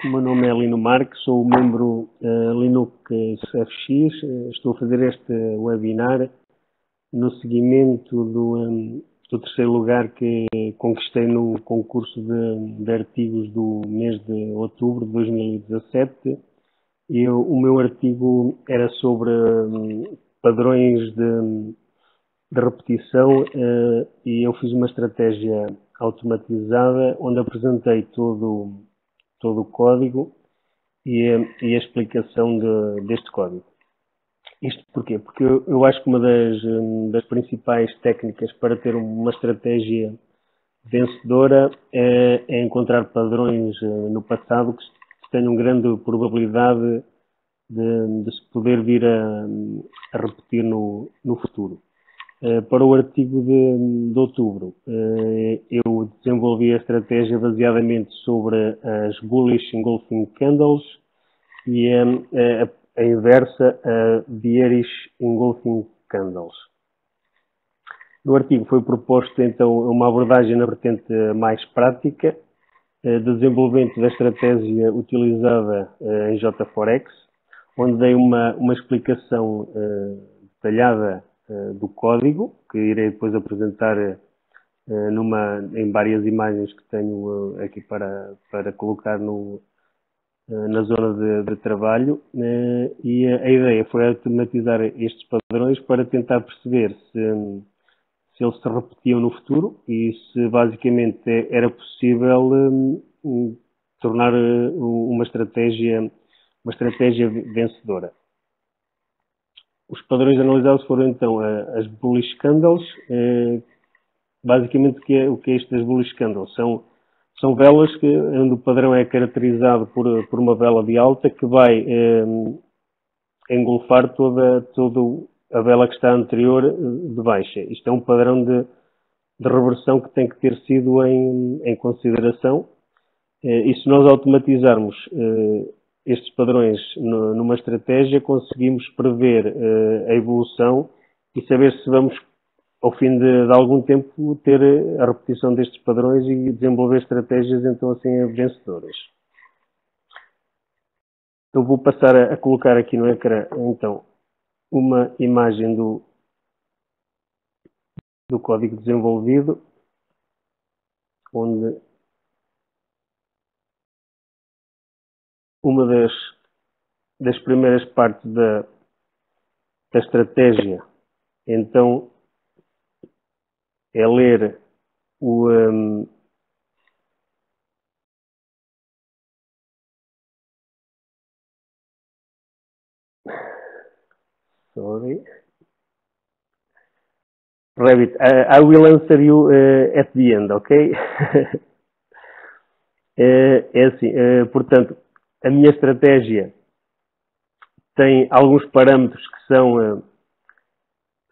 O meu nome é Lino Marques, sou o membro Linux FX. Estou a fazer este webinar no seguimento do terceiro lugar que conquistei no concurso de artigos do mês de outubro de 2017. O meu artigo era sobre padrões de repetição e eu fiz uma estratégia automatizada onde apresentei todo o código e a explicação deste código. Isto porquê? Porque eu acho que uma das principais técnicas para ter uma estratégia vencedora é encontrar padrões no passado que tenham grande probabilidade de se poder vir a repetir no futuro. Para o artigo de outubro, eu desenvolvi a estratégia baseadamente sobre as Bullish Engulfing Candles e a inversa, a Bearish Engulfing Candles. No artigo foi proposto então uma abordagem na vertente mais prática de desenvolvimento da estratégia utilizada em JForex, onde dei uma explicação detalhada do código, que irei depois apresentar em várias imagens que tenho aqui para colocar na zona de trabalho, e a ideia foi automatizar estes padrões para tentar perceber se eles se repetiam no futuro e se basicamente era possível tornar uma estratégia vencedora. Os padrões analisados foram então as Bullish Candles. Basicamente o que é isto das Bullish Candles? São velas onde o padrão é caracterizado por uma vela de alta que vai engolfar toda a vela que está anterior de baixa. Isto é um padrão de reversão que tem que ter sido em consideração. E se nós automatizarmos estes padrões numa estratégia, conseguimos prever a evolução e saber se vamos, ao fim de algum tempo, ter a repetição destes padrões e desenvolver estratégias então assim vencedoras. Eu vou passar a colocar aqui no ecrã então uma imagem do código desenvolvido, onde uma das primeiras partes da estratégia então é ler Rabbit, I will answer you at the end, ok? É assim, portanto, a minha estratégia tem alguns parâmetros que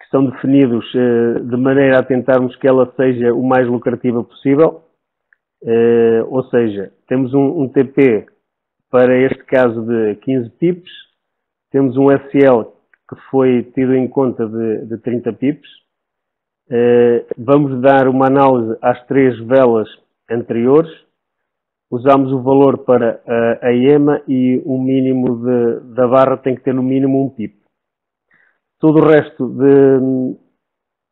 são definidos de maneira a tentarmos que ela seja o mais lucrativa possível. Ou seja, temos um TP para este caso de 15 pips, temos um SL que foi tido em conta de 30 pips. Vamos dar uma análise às 3 velas anteriores, usamos o valor para a EMA e o mínimo da barra tem que ter no mínimo 1 pip. Todo o resto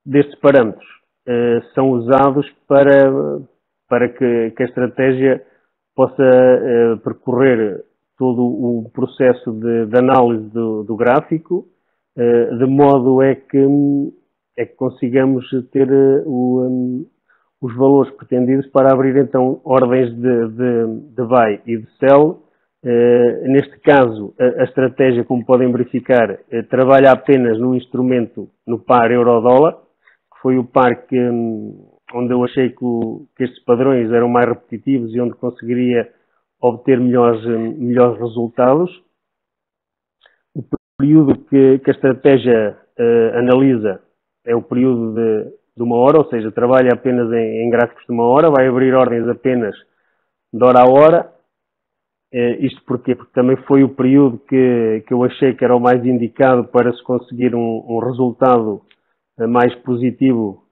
destes parâmetros são usados para que a estratégia possa percorrer todo o processo de análise do gráfico, de modo é que consigamos ter os valores pretendidos para abrir então ordens de buy e de sell. Neste caso, a estratégia, como podem verificar, trabalha apenas no instrumento, no par euro-dólar, que foi o par onde eu achei que estes padrões eram mais repetitivos e onde conseguiria obter melhores resultados. O período que a estratégia analisa é o período de 1 hora, ou seja, trabalha apenas em gráficos de 1 hora, vai abrir ordens apenas de hora a hora. Isto porquê? Porque também foi o período que eu achei que era o mais indicado para se conseguir um resultado mais positivo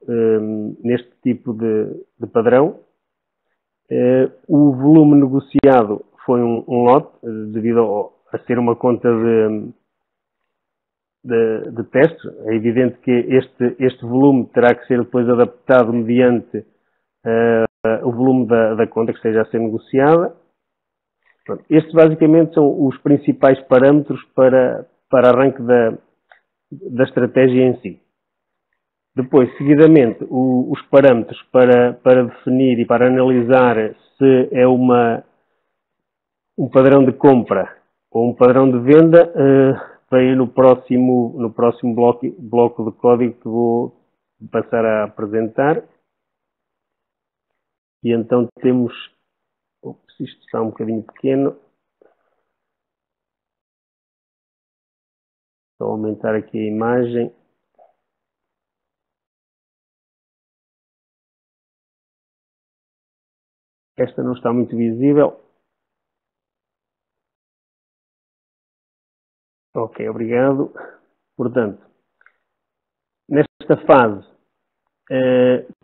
neste tipo de padrão. O volume negociado foi um lote, devido a ser uma conta de teste. É evidente que este volume terá que ser depois adaptado mediante o volume da conta que esteja a ser negociada. Pronto, estes basicamente são os principais parâmetros para arranque da estratégia em si. Depois, seguidamente, os parâmetros para definir e para analisar se é um padrão de compra ou um padrão de venda, vem no próximo bloco de código que vou passar a apresentar. E então temos... isto está um bocadinho pequeno. Vou aumentar aqui a imagem. Esta não está muito visível. Ok, obrigado. Portanto, nesta fase,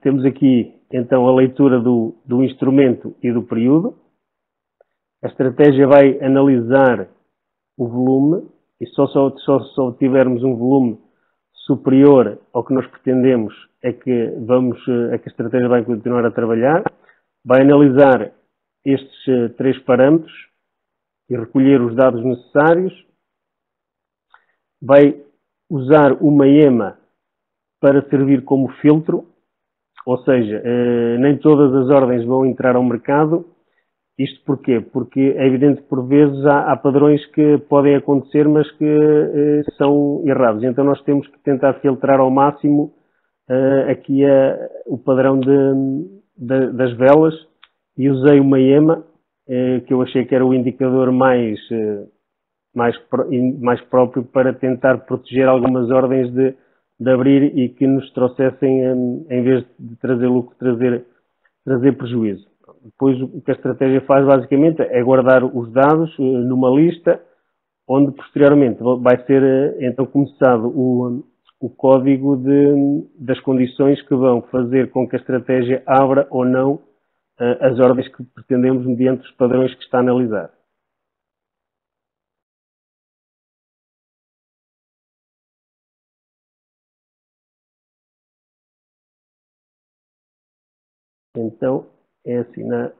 temos aqui então a leitura do instrumento e do período. A estratégia vai analisar o volume e só tivermos um volume superior ao que nós pretendemos é que a estratégia vai continuar a trabalhar. Vai analisar estes 3 parâmetros e recolher os dados necessários. Vai usar uma EMA para servir como filtro, ou seja, nem todas as ordens vão entrar ao mercado. Isto porquê? Porque é evidente que por vezes há padrões que podem acontecer, mas que são errados. Então nós temos que tentar filtrar ao máximo aqui o padrão das velas, e usei uma EMA, que eu achei que era o indicador mais próprio para tentar proteger algumas ordens de abrir e que nos trouxessem, em vez de trazer lucro, trazer prejuízo. Depois o que a estratégia faz basicamente é guardar os dados numa lista, onde posteriormente vai ser então começado o código das condições que vão fazer com que a estratégia abra ou não as ordens que pretendemos mediante os padrões que está a analisar. Então, é assim, na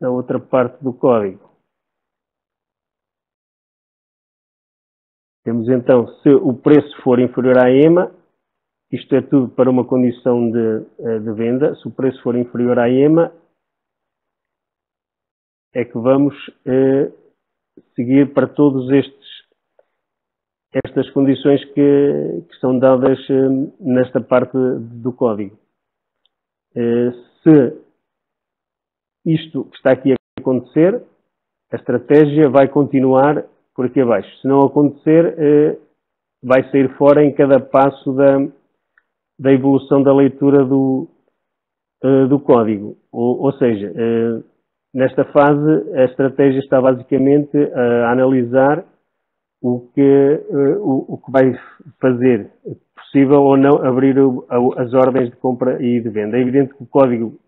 outra parte do código. Temos então, se o preço for inferior à EMA, isto é tudo para uma condição de venda. Se o preço for inferior à EMA, é que vamos seguir para todos estas condições que são dadas nesta parte do código. Se isto que está aqui a acontecer, a estratégia vai continuar por aqui abaixo. Se não acontecer, vai sair fora em cada passo da evolução da leitura do código. Ou seja, nesta fase, a estratégia está basicamente a analisar o que vai fazer possível ou não abrir as ordens de compra e de venda. É evidente que o código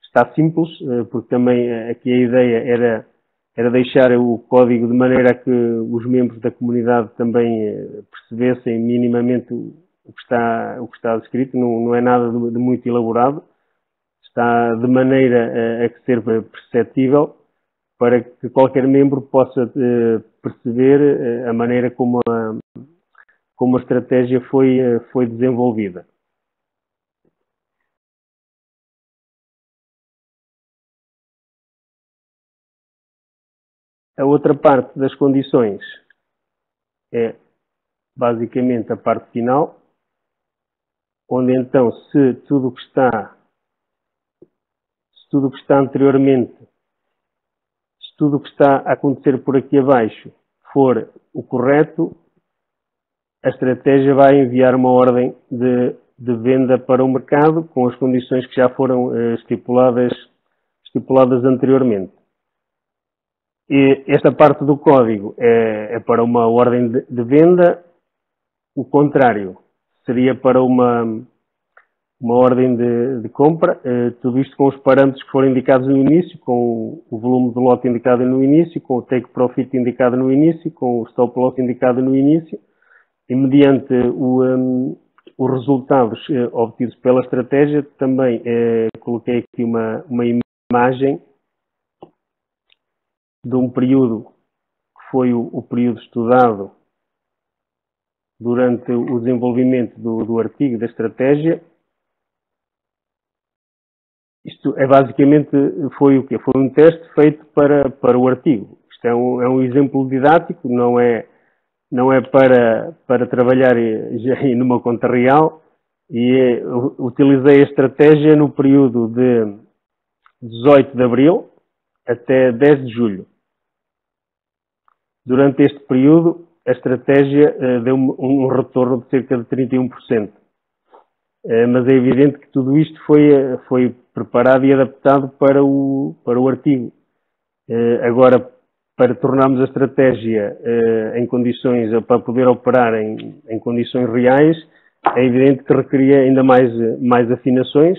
está simples, porque também aqui a ideia era deixar o código de maneira a que os membros da comunidade também percebessem minimamente o que está descrito. Não é nada de muito elaborado. Está de maneira a que ser perceptível, para que qualquer membro possa perceber a maneira como a estratégia foi desenvolvida. A outra parte das condições é basicamente a parte final, onde então, se tudo o que está anteriormente, se tudo o que está a acontecer por aqui abaixo for o correto, a estratégia vai enviar uma ordem de venda para o mercado com as condições que já foram estipuladas anteriormente. E esta parte do código é para uma ordem de venda. O contrário seria para uma uma ordem de compra, tudo isto com os parâmetros que foram indicados no início, com o volume de lote indicado no início, com o take profit indicado no início, com o stop loss indicado no início, e mediante os resultados obtidos pela estratégia, também coloquei aqui uma imagem de um período que foi o período estudado durante o desenvolvimento do artigo da estratégia. Isto é basicamente, foi o quê? Foi um teste feito para o artigo. Isto é um exemplo didático, não é para trabalhar já numa conta real, e utilizei a estratégia no período de 18 de abril até 10 de julho. Durante este período, a estratégia deu um retorno de cerca de 31%. Mas é evidente que tudo isto foi preparado e adaptado para o artigo. Agora, para tornarmos a estratégia em condições, para poder operar em condições reais, é evidente que requeria ainda mais afinações.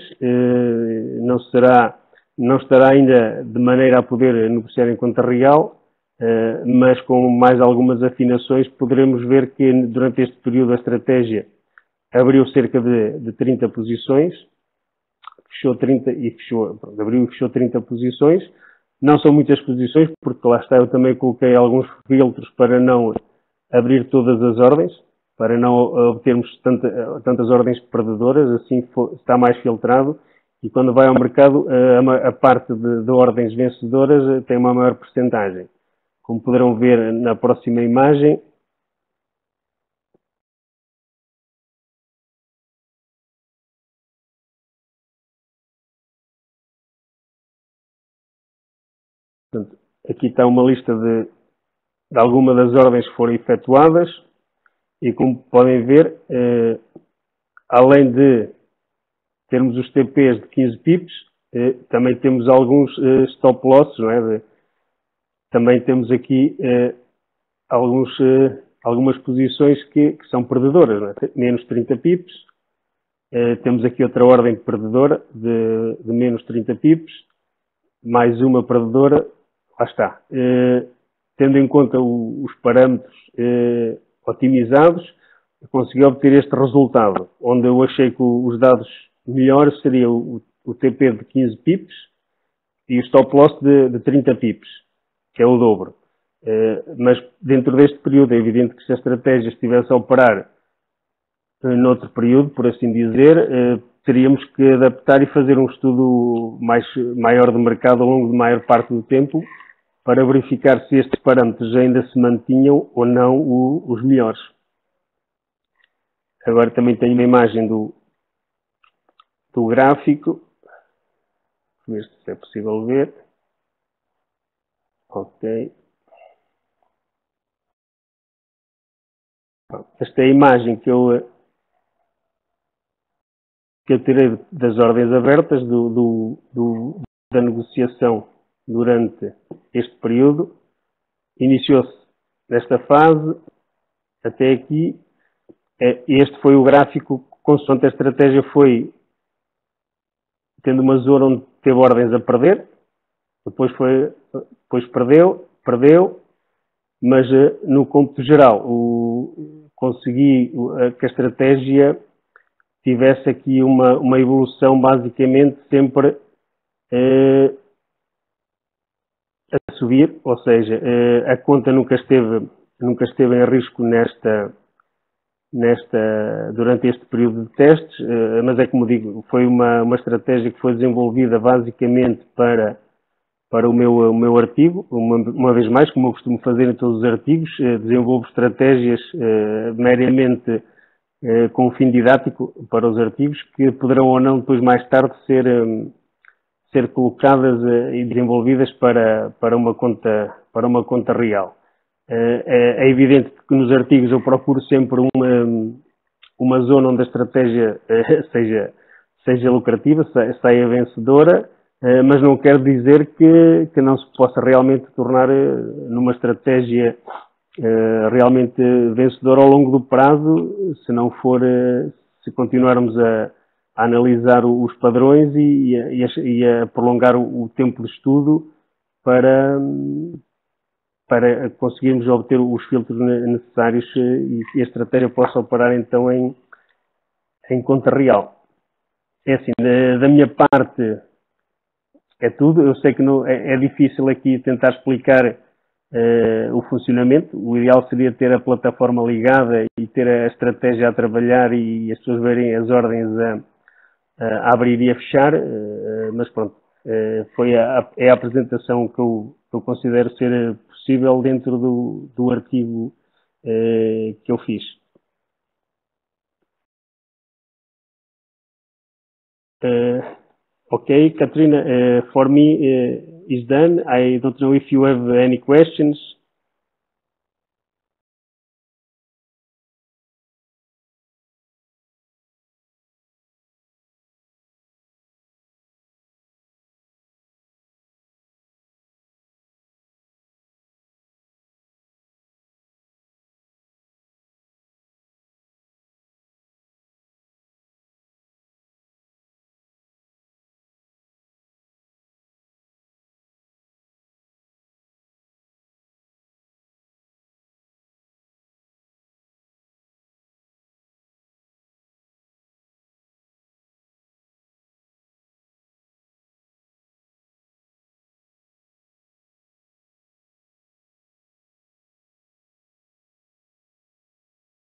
Não estará ainda de maneira a poder negociar em conta real, mas com mais algumas afinações poderemos ver que durante este período a estratégia abriu cerca de 30 posições, abriu e fechou 30 posições. Não são muitas posições, porque lá está, eu também coloquei alguns filtros para não abrir todas as ordens, para não obtermos tantas ordens perdedoras, assim está mais filtrado, e quando vai ao mercado, a parte de ordens vencedoras tem uma maior percentagem. Como poderão ver na próxima imagem, portanto, aqui está uma lista de algumas das ordens que foram efetuadas, e como podem ver, além de termos os TPs de 15 pips, também temos alguns stop losses, não é? Também temos aqui algumas posições que são perdedoras, não é? Menos 30 pips. Temos aqui outra ordem perdedora de menos 30 pips, mais uma perdedora, lá está. Tendo em conta os parâmetros otimizados, eu consegui obter este resultado, onde eu achei que os dados melhores seria o TP de 15 pips e o stop loss de 30 pips, que é o dobro. Mas dentro deste período é evidente que se a estratégia estivesse a operar noutro período, por assim dizer, teríamos que adaptar e fazer um estudo maior de mercado ao longo de maior parte do tempo, para verificar se estes parâmetros ainda se mantinham ou não os melhores. Agora também tenho uma imagem do gráfico, ver se é possível ver. Ok. Esta é a imagem que eu tirei das ordens abertas da negociação durante este período. Iniciou-se nesta fase até aqui. Este foi o gráfico, consoante a estratégia foi tendo uma zona onde teve ordens a perder, depois perdeu, mas no cômputo geral consegui que a estratégia tivesse aqui uma evolução basicamente sempre a subir, ou seja, a conta nunca esteve em risco durante este período de testes, mas é como digo, foi uma estratégia que foi desenvolvida basicamente para o meu artigo. Uma vez mais, como eu costumo fazer em todos os artigos, desenvolvo estratégias meramente com um fim didático para os artigos, que poderão ou não depois mais tarde ser colocadas e desenvolvidas para uma conta real. É evidente que nos artigos eu procuro sempre uma zona onde a estratégia seja lucrativa, saia vencedora, mas não quer dizer que não se possa realmente tornar numa estratégia realmente vencedora ao longo do prazo, se continuarmos a analisar os padrões e a prolongar o tempo de estudo para, para conseguirmos obter os filtros necessários e a estratégia possa operar então em conta real. É assim, da minha parte é tudo. Eu sei que não, é difícil aqui tentar explicar o funcionamento. O ideal seria ter a plataforma ligada e ter a estratégia a trabalhar e as pessoas verem as ordens a abrir e a fechar, mas pronto, é a apresentação que eu considero ser possível dentro do artigo que eu fiz. Okay, Katrina, for me is done. I don't know if you have any questions.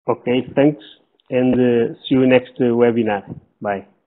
Okay, thanks, and see you next webinar. Bye.